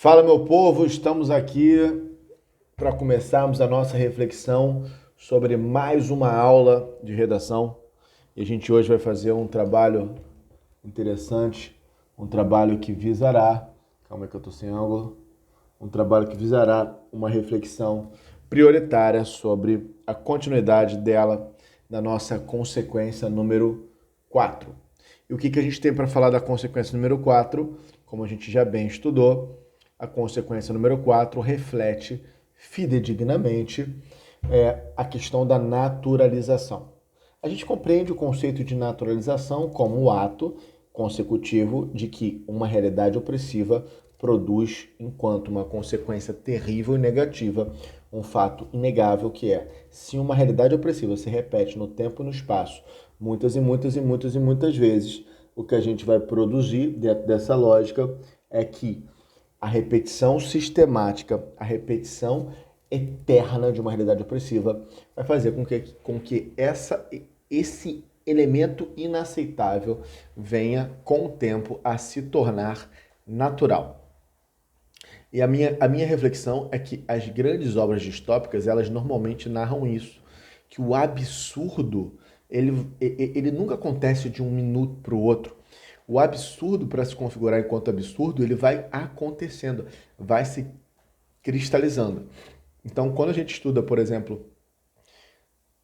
Fala, meu povo, estamos aqui para começarmos a nossa reflexão sobre mais uma aula de redação. E a gente hoje vai fazer um trabalho interessante, um trabalho que visará, calma aí que eu estou sem ângulo, um trabalho que visará uma reflexão prioritária sobre a continuidade dela na nossa consequência número 4. E o que a gente tem para falar da consequência número 4? Como a gente já bem estudou, a consequência número 4 reflete fidedignamente a questão da naturalização. A gente compreende o conceito de naturalização como o ato consecutivo de que uma realidade opressiva produz, enquanto uma consequência terrível e negativa, um fato inegável que é, se uma realidade opressiva se repete no tempo e no espaço, muitas vezes, o que a gente vai produzir dentro dessa lógica é que a repetição sistemática, a repetição eterna de uma realidade opressiva vai fazer com que esse elemento inaceitável venha, com o tempo, a se tornar natural. E a minha reflexão é que as grandes obras distópicas, elas normalmente narram isso, que o absurdo, ele nunca acontece de um minuto para o outro. O absurdo, para se configurar enquanto absurdo, ele vai acontecendo, vai se cristalizando. Então, quando a gente estuda, por exemplo,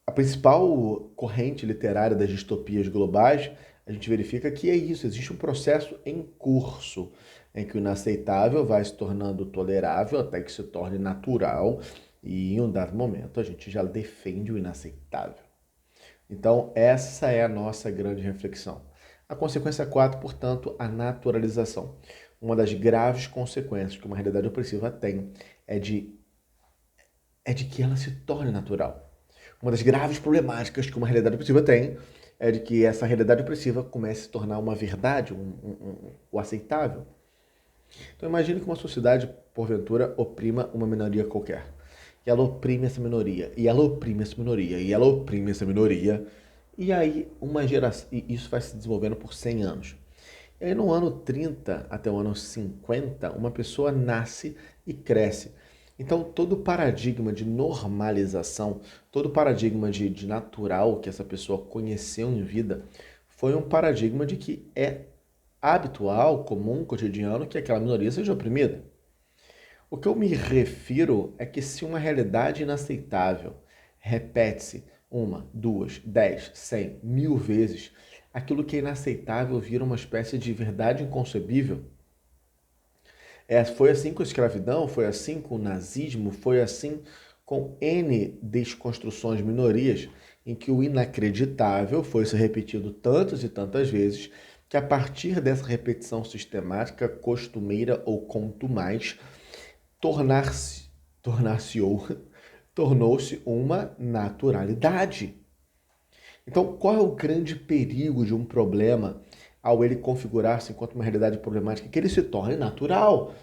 a principal corrente literária das distopias globais, a gente verifica que é isso, existe um processo em curso, em que o inaceitável vai se tornando tolerável até que se torne natural, e em um dado momento a gente já defende o inaceitável. Então, essa é a nossa grande reflexão. A consequência 4, portanto, a naturalização. Uma das graves consequências que uma realidade opressiva tem é de que ela se torne natural. Uma das graves problemáticas que uma realidade opressiva tem é de que essa realidade opressiva comece a se tornar uma verdade, o aceitável. Então imagine que uma sociedade, porventura, oprima uma minoria qualquer. E ela oprime essa minoria, e ela oprime essa minoria, e ela oprime essa minoria. E aí uma geração, e isso vai se desenvolvendo por 100 anos. E aí no ano 30 até o ano 50, uma pessoa nasce e cresce. Então todo o paradigma de normalização, todo o paradigma de natural que essa pessoa conheceu em vida, foi um paradigma de que é habitual, comum, cotidiano, que aquela minoria seja oprimida. O que eu me refiro é que se uma realidade inaceitável repete-se uma, duas, 10, 100, 1000 vezes, aquilo que é inaceitável vira uma espécie de verdade inconcebível. Foi assim com a escravidão, foi assim com o nazismo, foi assim com N desconstruções de minorias, em que o inacreditável foi se repetido tantas e tantas vezes, que a partir dessa repetição sistemática, costumeira ou contumaz, tornar-se, tornar-se-ou, tornou-se uma naturalidade. Então, qual é o grande perigo de um problema ao ele configurar-se enquanto uma realidade problemática? Que ele se torne natural.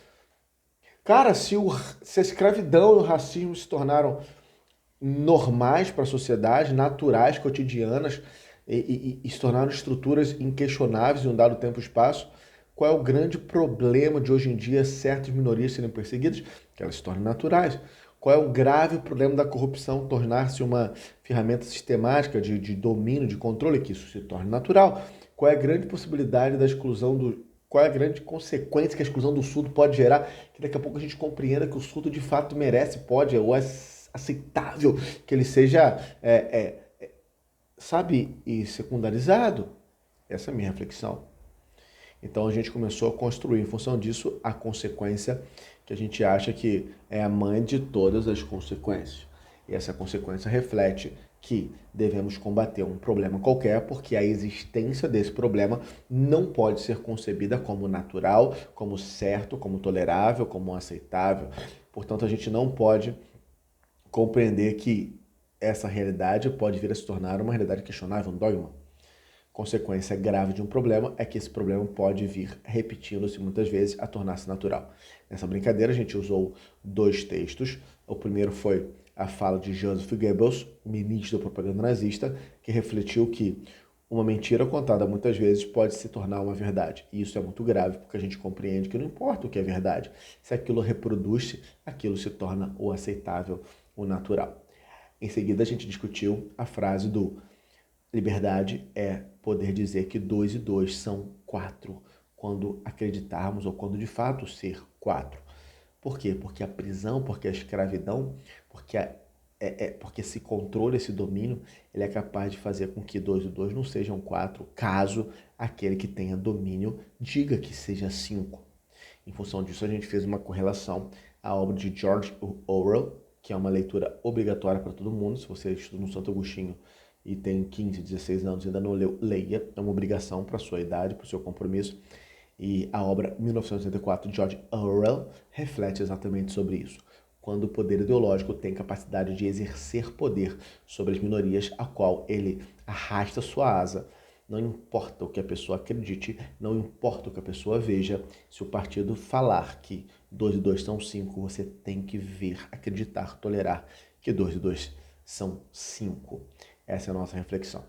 Cara, se a escravidão e o racismo se tornaram normais para a sociedade, naturais, cotidianas, e se tornaram estruturas inquestionáveis em um dado tempo e espaço, qual é o grande problema de hoje em dia certas minorias serem perseguidas? Que elas se tornem naturais. Qual é o grave problema da corrupção tornar-se uma ferramenta sistemática de domínio, de controle, que isso se torne natural? Qual é a grande possibilidade da exclusão do... Qual é a grande consequência que a exclusão do surdo pode gerar? Que daqui a pouco a gente compreenda que o surdo de fato merece, pode, ou é aceitável que ele seja, sabe, e secundarizado. Essa é a minha reflexão. Então a gente começou a construir, em função disso, a consequência que a gente acha que é a mãe de todas as consequências. E essa consequência reflete que devemos combater um problema qualquer, porque a existência desse problema não pode ser concebida como natural, como certo, como tolerável, como aceitável. Portanto, a gente não pode compreender que essa realidade pode vir a se tornar uma realidade questionável, um dogma. Consequência grave de um problema é que esse problema pode vir repetindo-se muitas vezes a tornar-se natural. Nessa brincadeira a gente usou dois textos. O primeiro foi a fala de Joseph Goebbels, ministro da propaganda nazista, que refletiu que uma mentira contada muitas vezes pode se tornar uma verdade. E isso é muito grave, porque a gente compreende que não importa o que é verdade. Se aquilo reproduz, aquilo se torna o aceitável, o natural. Em seguida, a gente discutiu a frase do liberdade é poder dizer que 2 e 2 são 4, quando acreditarmos ou quando de fato ser 4. Por quê? Porque a prisão, porque a escravidão, porque esse controle, esse domínio, ele é capaz de fazer com que 2 e 2 não sejam 4, caso aquele que tenha domínio diga que seja 5. Em função disso, a gente fez uma correlação à obra de George Orwell, que é uma leitura obrigatória para todo mundo. Se você estuda no Santo Agostinho e tem 15, 16 anos e ainda não leu, leia. É uma obrigação para a sua idade, para o seu compromisso. E a obra 1984 de George Orwell reflete exatamente sobre isso. Quando o poder ideológico tem capacidade de exercer poder sobre as minorias, a qual ele arrasta sua asa. Não importa o que a pessoa acredite, não importa o que a pessoa veja, se o partido falar que 2 e 2 são 5, você tem que ver, acreditar, tolerar que 2 e 2 são 5. Essa é a nossa reflexão.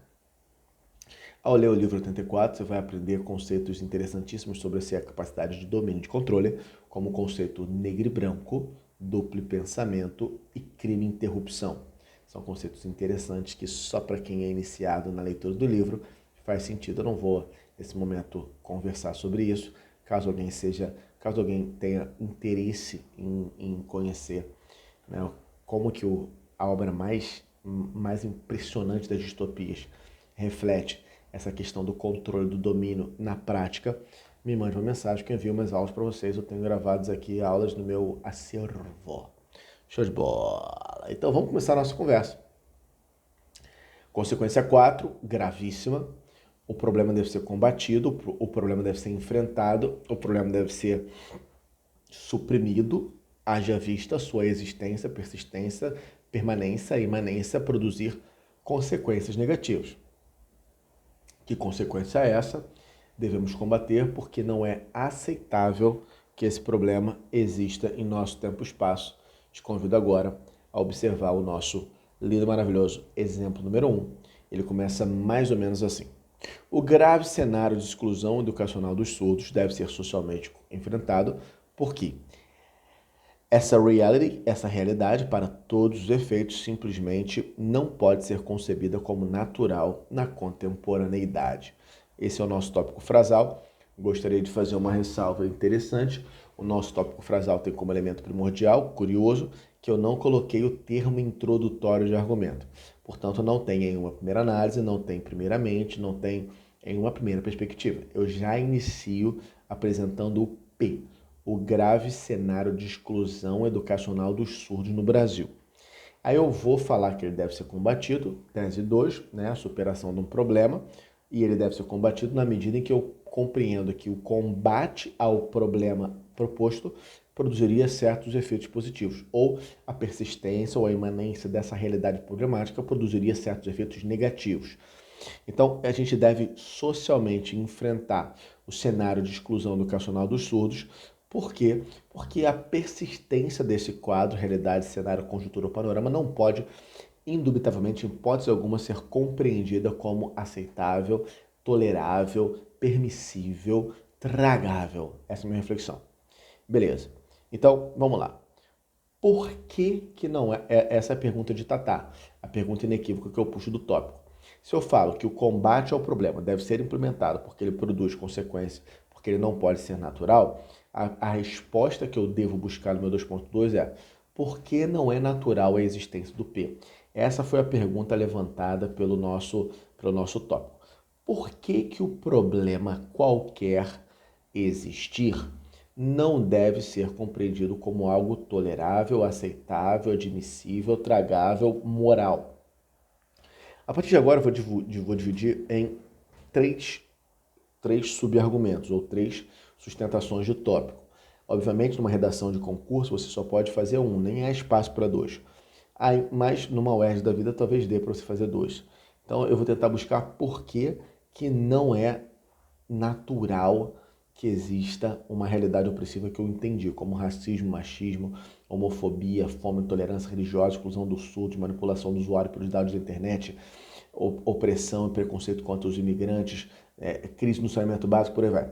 Ao ler o livro 84, você vai aprender conceitos interessantíssimos sobre essa capacidade de domínio e de controle, como o conceito negro e branco, duplo pensamento e crime e interrupção. São conceitos interessantes que só para quem é iniciado na leitura do livro faz sentido. Eu não vou, nesse momento, conversar sobre isso. Caso alguém tenha interesse em conhecer, né, como que a obra mais impressionante das distopias reflete essa questão do controle, do domínio na prática, me mande uma mensagem que eu envio umas aulas para vocês. Eu tenho gravados aqui aulas no meu acervo. Show de bola! Então vamos começar a nossa conversa. Consequência 4, gravíssima. O problema deve ser combatido, o problema deve ser enfrentado, o problema deve ser suprimido, haja vista sua existência, persistência, permanência, imanência, produzir consequências negativas. Que consequência é essa? Devemos combater porque não é aceitável que esse problema exista em nosso tempo e espaço. Te convido agora a observar o nosso lindo e maravilhoso exemplo número 1. Ele começa mais ou menos assim. O grave cenário de exclusão educacional dos surdos deve ser socialmente enfrentado porque essa realidade, para todos os efeitos, simplesmente não pode ser concebida como natural na contemporaneidade. Esse é o nosso tópico frasal. Gostaria de fazer uma ressalva interessante. O nosso tópico frasal tem como elemento primordial, curioso, que eu não coloquei o termo introdutório de argumento. Portanto, não tem em uma primeira análise, não tem primeiramente, não tem em uma primeira perspectiva. Eu já inicio apresentando o P, o grave cenário de exclusão educacional dos surdos no Brasil. Aí eu vou falar que ele deve ser combatido, tese 2, né, a superação de um problema, e ele deve ser combatido na medida em que eu compreendo que o combate ao problema proposto produziria certos efeitos positivos, ou a persistência ou a imanência dessa realidade problemática produziria certos efeitos negativos. Então, a gente deve socialmente enfrentar o cenário de exclusão educacional dos surdos. Por quê? Porque a persistência desse quadro, realidade, cenário, conjuntura ou panorama, não pode, indubitavelmente, em hipótese alguma, ser compreendida como aceitável, tolerável, permissível, tragável. Essa é a minha reflexão. Beleza. Então, vamos lá. Por que não é? Essa é a pergunta de Tatá, a pergunta inequívoca que eu puxo do tópico. Se eu falo que o combate ao problema deve ser implementado porque ele produz consequência, porque ele não pode ser natural, a resposta que eu devo buscar no meu 2.2 é: por que não é natural a existência do P? Essa foi a pergunta levantada pelo nosso tópico. Por que o problema qualquer existir não deve ser compreendido como algo tolerável, aceitável, admissível, tragável, moral? A partir de agora, eu vou dividir em três subargumentos, ou 3 sustentações de tópico. Obviamente, numa redação de concurso, você só pode fazer um, nem há espaço para 2. Mas numa UERJ da vida, talvez dê para você fazer 2. Então, eu vou tentar buscar por que não é natural que exista uma realidade opressiva que eu entendi, como racismo, machismo, homofobia, fome, intolerância religiosa, exclusão do surdo, manipulação do usuário pelos dados da internet, opressão e preconceito contra os imigrantes, crise no saneamento básico, por aí vai.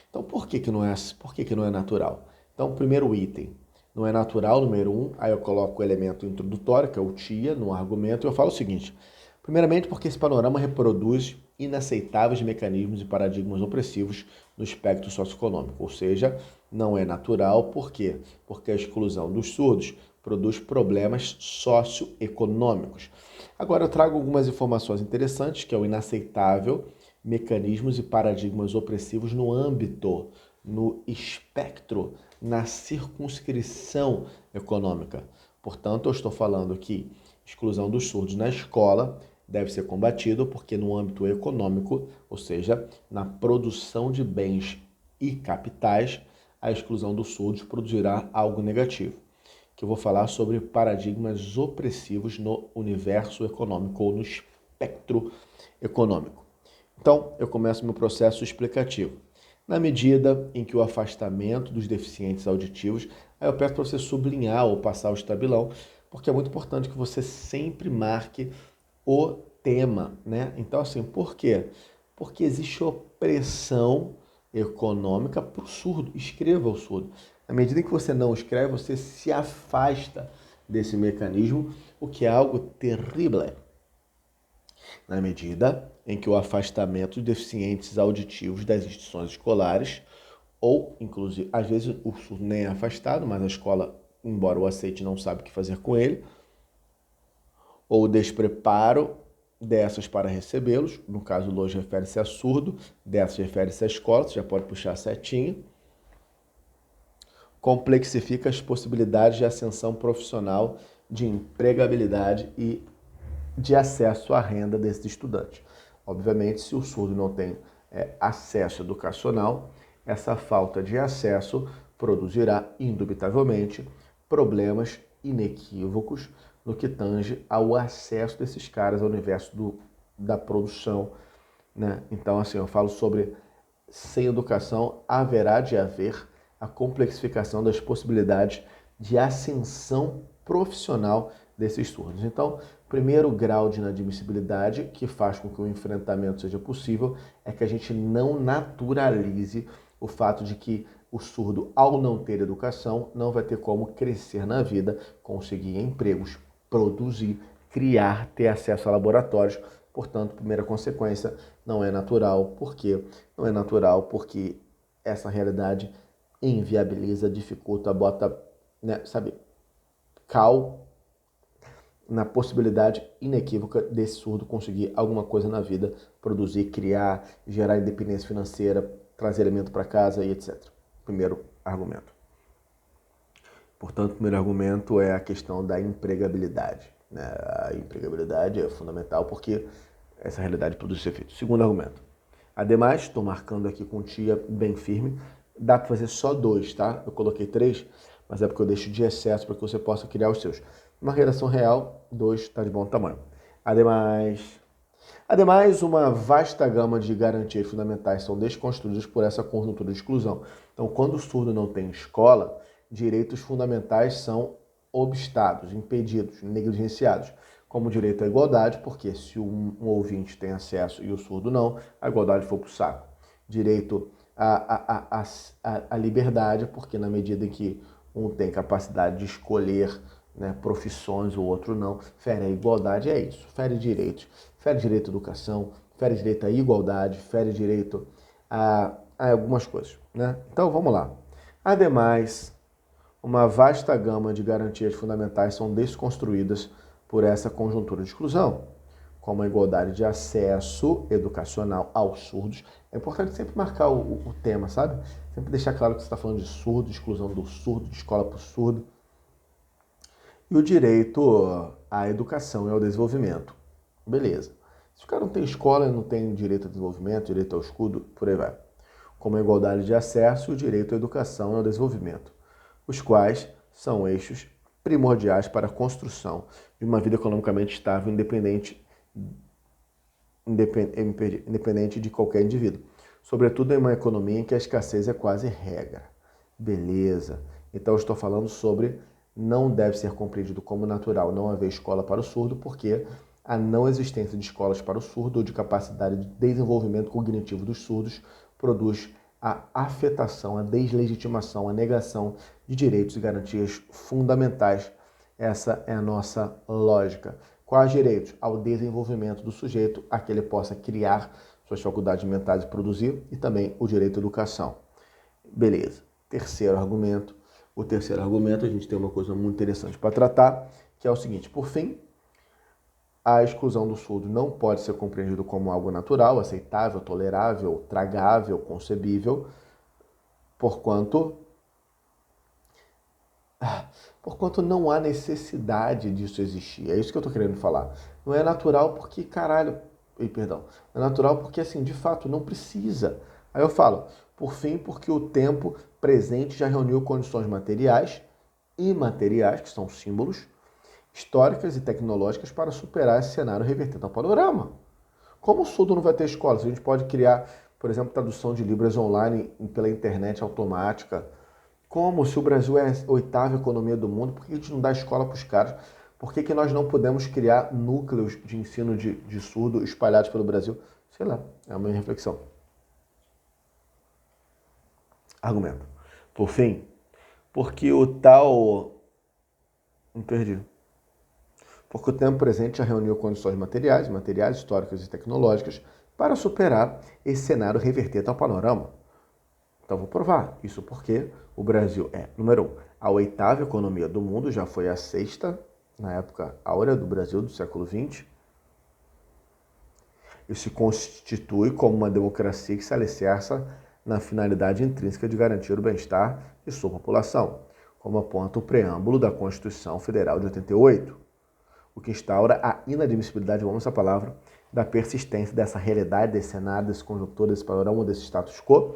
Então, por que não é natural? Então, primeiro item, não é natural, número 1, aí eu coloco o elemento introdutório, que é o TIA, no argumento, e eu falo o seguinte: primeiramente, porque esse panorama reproduz inaceitáveis mecanismos e paradigmas opressivos no espectro socioeconômico, ou seja, não é natural, por quê? Porque a exclusão dos surdos produz problemas socioeconômicos. Agora eu trago algumas informações interessantes, que é o inaceitável, mecanismos e paradigmas opressivos no âmbito, no espectro, na circunscrição econômica. Portanto, eu estou falando que exclusão dos surdos na escola deve ser combatido porque no âmbito econômico, ou seja, na produção de bens e capitais, a exclusão dos surdos produzirá algo negativo, que eu vou falar sobre paradigmas opressivos no universo econômico ou no espectro econômico. Então, eu começo meu processo explicativo. Na medida em que o afastamento dos deficientes auditivos, aí eu peço para você sublinhar ou passar o estabilão, porque é muito importante que você sempre marque o tema, né? Então, assim, por quê? Porque existe opressão econômica para o surdo. Escreva o surdo. Na medida em que você não escreve, você se afasta desse mecanismo, o que é algo terrível. Na medida em que o afastamento de deficientes auditivos das instituições escolares, ou, inclusive, às vezes o surdo nem é afastado, mas a escola, embora o aceite, não sabe o que fazer com ele, ou o despreparo dessas para recebê-los, no caso, LOAS refere-se a surdo, dessas refere-se à escola, você já pode puxar a setinha, complexifica as possibilidades de ascensão profissional, de empregabilidade e de acesso à renda desses estudantes. Obviamente, se o surdo não tem acesso educacional, essa falta de acesso produzirá, indubitavelmente, problemas inequívocos no que tange ao acesso desses caras ao universo da produção, né? Então, assim, eu falo sobre sem educação haverá de haver a complexificação das possibilidades de ascensão profissional desses surdos. Então, primeiro grau de inadmissibilidade que faz com que o enfrentamento seja possível é que a gente não naturalize o fato de que o surdo, ao não ter educação, não vai ter como crescer na vida, conseguir empregos, produzir, criar, ter acesso a laboratórios. Portanto, primeira consequência, não é natural. Por quê? Não é natural porque essa realidade inviabiliza, dificulta, bota, né, cal na possibilidade inequívoca desse surdo conseguir alguma coisa na vida, produzir, criar, gerar independência financeira, trazer alimento para casa e etc. Primeiro argumento. Portanto, o primeiro argumento é a questão da empregabilidade, né? A empregabilidade é fundamental porque essa realidade produz esse efeito. Segundo argumento. Ademais, estou marcando aqui com tia bem firme, dá para fazer só 2, tá? Eu coloquei 3, mas é porque eu deixo de excesso para que você possa criar os seus. Uma redação real, 2 está de bom tamanho. Ademais, uma vasta gama de garantias fundamentais são desconstruídas por essa conjuntura de exclusão. Então, quando o surdo não tem escola, direitos fundamentais são obstados, impedidos, negligenciados, como o direito à igualdade, porque se um ouvinte tem acesso e o surdo não, a igualdade foi para o saco. Direito à liberdade, porque na medida em que um tem capacidade de escolher, né, profissões, o outro não, fere a igualdade, é isso, fere direitos, fere direito à educação, fere direito à igualdade, fere direito a algumas coisas, né? Então vamos lá. Ademais, uma vasta gama de garantias fundamentais são desconstruídas por essa conjuntura de exclusão, como a igualdade de acesso educacional aos surdos. É importante sempre marcar o tema, sabe? Sempre deixar claro que você está falando de surdo, de exclusão do surdo, de escola para o surdo. E o direito à educação e ao desenvolvimento. Beleza. Se o cara não tem escola, não tem direito ao desenvolvimento, direito ao escudo, por aí vai. Como a igualdade de acesso e o direito à educação e ao desenvolvimento, os quais são eixos primordiais para a construção de uma vida economicamente estável, independente de qualquer indivíduo. Sobretudo em uma economia em que a escassez é quase regra. Beleza. Então eu estou falando sobre não deve ser compreendido como natural não haver escola para o surdo, porque A não existência de escolas para o surdo ou de capacidade de desenvolvimento cognitivo dos surdos produz a afetação, a deslegitimação, a negação de direitos e garantias fundamentais. Essa é a nossa lógica. Quais direitos? Ao desenvolvimento do sujeito, a que ele possa criar suas faculdades mentais e produzir, e também o direito à educação. Beleza. Terceiro argumento. O terceiro argumento, a gente tem uma coisa muito interessante para tratar, que é o seguinte: por fim, a exclusão do surdo não pode ser compreendido como algo natural, aceitável, tolerável, tragável, concebível, porquanto não há necessidade disso existir. É isso que eu estou querendo falar. Não é natural porque, não é natural porque, assim, de fato, não precisa. Aí eu falo, por fim, porque o tempo presente já reuniu condições materiais e imateriais, que são símbolos, históricas e tecnológicas para superar esse cenário revertendo ao panorama. Como o surdo não vai ter escola? Se a gente pode criar, por exemplo, tradução de Libras online pela internet automática. Como? Se o Brasil é a 8ª economia do mundo, por que a gente não dá escola para os caras? Por que nós não podemos criar núcleos de ensino de surdo espalhados pelo Brasil? Sei lá, é uma minha reflexão. Argumento. Por fim, porque o tal... Me perdi. Porque o tempo presente já reuniu condições materiais, históricas e tecnológicas para superar esse cenário reverter tal panorama. Então vou provar. Isso porque o Brasil é, número 1, a 8ª economia do mundo, já foi a 6ª, na época áurea do Brasil, do século XX, e se constitui como uma democracia que se alicerça na finalidade intrínseca de garantir o bem-estar de sua população, como aponta o preâmbulo da Constituição Federal de 88, o que instaura a inadmissibilidade, vamos essa palavra, da persistência dessa realidade, desse cenário, desse conjuntura, desse panorama, desse status quo,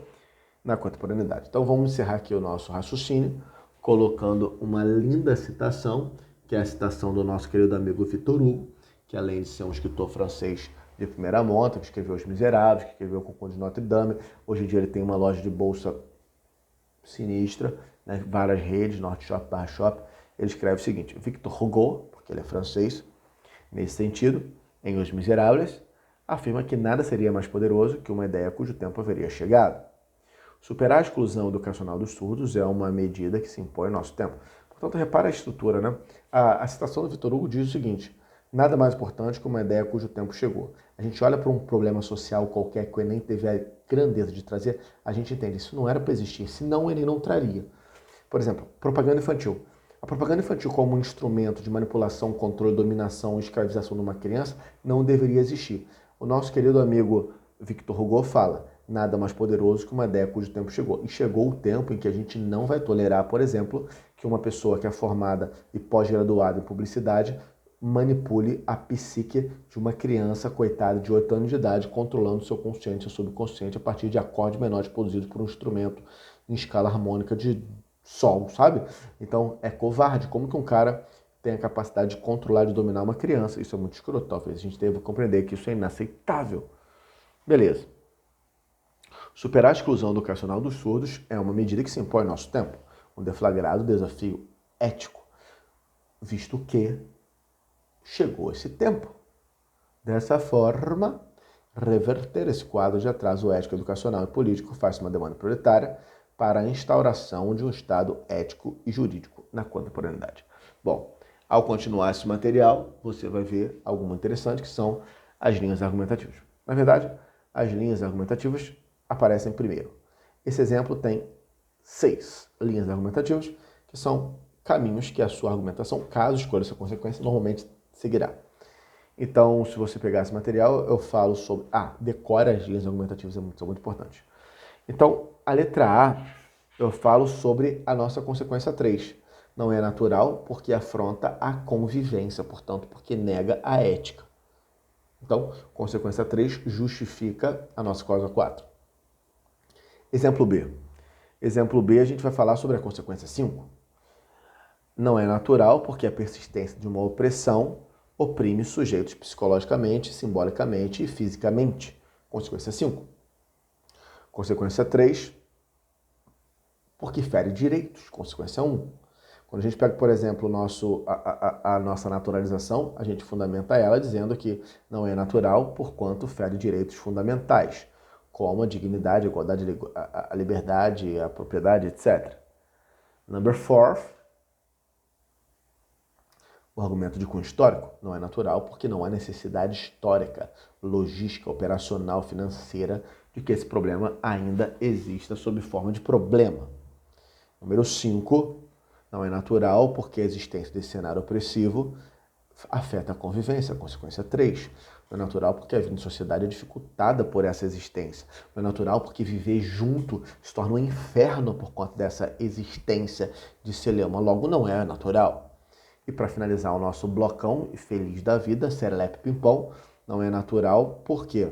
na contemporaneidade. Então vamos encerrar aqui o nosso raciocínio colocando uma linda citação, que é a citação do nosso querido amigo Victor Hugo, que além de ser um escritor francês de primeira monta, que escreveu Os Miseráveis, que escreveu O Conde de Notre Dame, hoje em dia ele tem uma loja de bolsa sinistra, né, várias redes, Norte Shop, Barra Shop. Ele escreve o seguinte: Victor Hugo, porque ele é francês, nesse sentido, em Os Miseráveis, afirma que nada seria mais poderoso que uma ideia cujo tempo haveria chegado. Superar a exclusão educacional dos surdos é uma medida que se impõe ao nosso tempo. Portanto, repara a estrutura, né? A citação do Victor Hugo diz o seguinte: nada mais importante que uma ideia cujo tempo chegou. A gente olha para um problema social qualquer que o Enem teve a grandeza de trazer, a gente entende, isso não era para existir, senão o Enem não traria. Por exemplo, propaganda infantil. A propaganda infantil como um instrumento de manipulação, controle, dominação e escravização de uma criança não deveria existir. O nosso querido amigo Victor Hugo fala: nada mais poderoso que uma ideia cujo tempo chegou. E chegou o tempo em que a gente não vai tolerar, por exemplo, que uma pessoa que é formada e pós-graduada em publicidade manipule a psique de uma criança coitada de 8 anos de idade, controlando seu consciente e subconsciente a partir de acordes menores produzidos por um instrumento em escala harmônica de sol, sabe? Então é covarde. Como que um cara tem a capacidade de controlar, de dominar uma criança? Isso é muito escroto. Talvez a gente deva compreender que isso é inaceitável. Beleza. Superar a exclusão educacional dos surdos é uma medida que se impõe ao nosso tempo, um deflagrado desafio ético, visto que chegou esse tempo. Dessa forma, reverter esse quadro de atraso ético, educacional e político faz uma demanda prioritária para a instauração de um Estado ético e jurídico na contemporaneidade. Bom, ao continuar esse material, você vai ver algo muito interessante, que são as linhas argumentativas. Na verdade, as linhas argumentativas aparecem primeiro. Esse exemplo tem 6 linhas argumentativas, que são caminhos que a sua argumentação, caso escolha essa consequência, normalmente seguirá. Então, se você pegar esse material, eu falo sobre... decore as linhas argumentativas, são muito importantes. Então, a letra A, eu falo sobre a nossa consequência 3. Não é natural porque afronta a convivência, portanto, porque nega a ética. Então, consequência 3 justifica a nossa causa 4. Exemplo B. Exemplo B, a gente vai falar sobre a consequência 5. Não é natural porque a persistência de uma opressão oprime sujeitos psicologicamente, simbolicamente e fisicamente. Consequência 5. Consequência 3, porque fere direitos. Consequência 1. Quando a gente pega, por exemplo, a nossa naturalização, a gente fundamenta ela dizendo que não é natural porquanto fere direitos fundamentais, como a dignidade, a igualdade, a liberdade, a propriedade, etc. Number 4, o argumento de cunho histórico não é natural porque não há necessidade histórica, logística, operacional, financeira de que esse problema ainda exista sob forma de problema. Número 5, não é natural porque a existência desse cenário opressivo afeta a convivência. Consequência 3, não é natural porque a vida em sociedade é dificultada por essa existência. Não é natural porque viver junto se torna um inferno por conta dessa existência de celeuma. Logo, não é natural. E para finalizar o nosso blocão feliz da vida, serelepe pimpão, não é natural, por quê?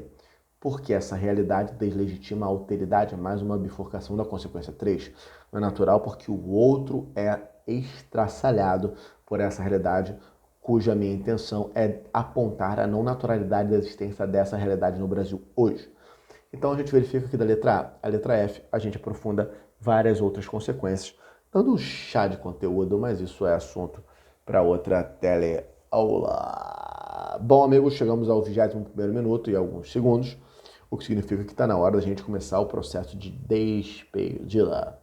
Porque essa realidade deslegitima a alteridade, mais uma bifurcação da consequência 3. Não é natural porque o outro é estraçalhado por essa realidade, cuja minha intenção é apontar a não naturalidade da existência dessa realidade no Brasil hoje. Então a gente verifica que da letra A à letra F, a gente aprofunda várias outras consequências, dando um chá de conteúdo, mas isso é assunto para outra teleaula. Bom, amigos, chegamos ao 21º minuto e alguns segundos, o que significa que está na hora da gente começar o processo de despedida.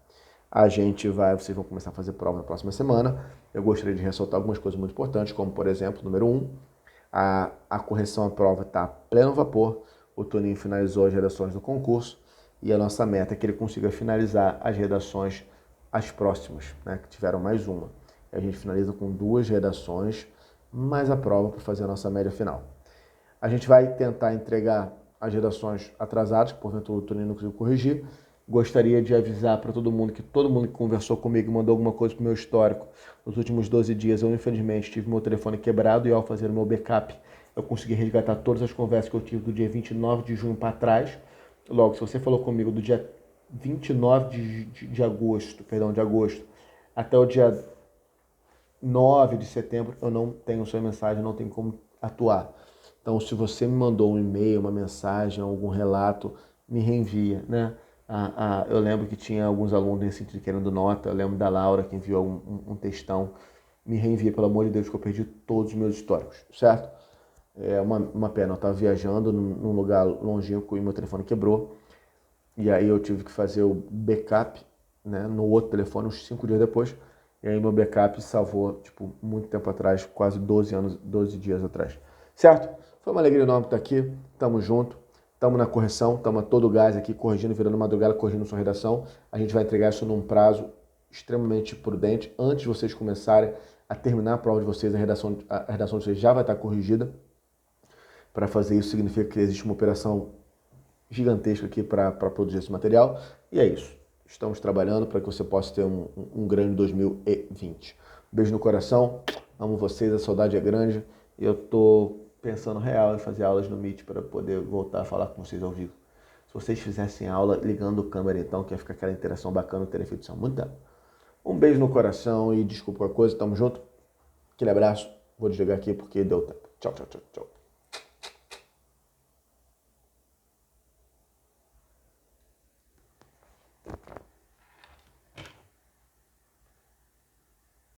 Vocês vão começar a fazer prova na próxima semana. Eu gostaria de ressaltar algumas coisas muito importantes, como, por exemplo, número 1, a correção à prova está a pleno vapor. O Toninho finalizou as redações do concurso e a nossa meta é que ele consiga finalizar as redações, as próximas, né, que tiveram mais uma. A gente finaliza com 2 redações, mais a prova para fazer a nossa média final. A gente vai tentar entregar as redações atrasadas, que porventura o Toninho não conseguiu corrigir. Gostaria de avisar para todo mundo que conversou comigo e mandou alguma coisa para o meu histórico. Nos últimos 12 dias, eu infelizmente tive meu telefone quebrado e ao fazer o meu backup, eu consegui resgatar todas as conversas que eu tive do dia 29 de junho para trás. Logo, se você falou comigo do dia 29 de agosto, até o dia 9 de setembro, eu não tenho sua mensagem, não tenho como atuar. Então, se você me mandou um e-mail, uma mensagem, algum relato, me reenvia, né? Eu lembro que tinha alguns alunos nesse sentido querendo nota, eu lembro da Laura que enviou um textão, me reenvia, pelo amor de Deus, que eu perdi todos os meus históricos, certo? É uma pena, eu estava viajando num lugar longínquo e meu telefone quebrou, e aí eu tive que fazer o backup, né, no outro telefone, uns 5 dias depois, e aí meu backup salvou, muito tempo atrás, quase 12 dias atrás. Certo? Foi uma alegria enorme estar aqui. Tamo junto. Tamo na correção. Tamo a todo gás aqui, corrigindo, virando madrugada, corrigindo sua redação. A gente vai entregar isso num prazo extremamente prudente. Antes de vocês começarem a terminar a prova de vocês, a redação de vocês já vai estar corrigida. Para fazer isso, significa que existe uma operação gigantesca aqui para produzir esse material. E é isso. Estamos trabalhando para que você possa ter um grande 2020. Beijo no coração, amo vocês, a saudade é grande. E eu tô pensando real em fazer aulas no Meet para poder voltar a falar com vocês ao vivo. Se vocês fizessem aula ligando a câmera então, que ia ficar aquela interação bacana, eu teria feito isso há muito tempo. Um beijo no coração e desculpa a coisa, tamo junto. Aquele abraço, vou desligar aqui porque deu tempo. Tchau, tchau, tchau, tchau.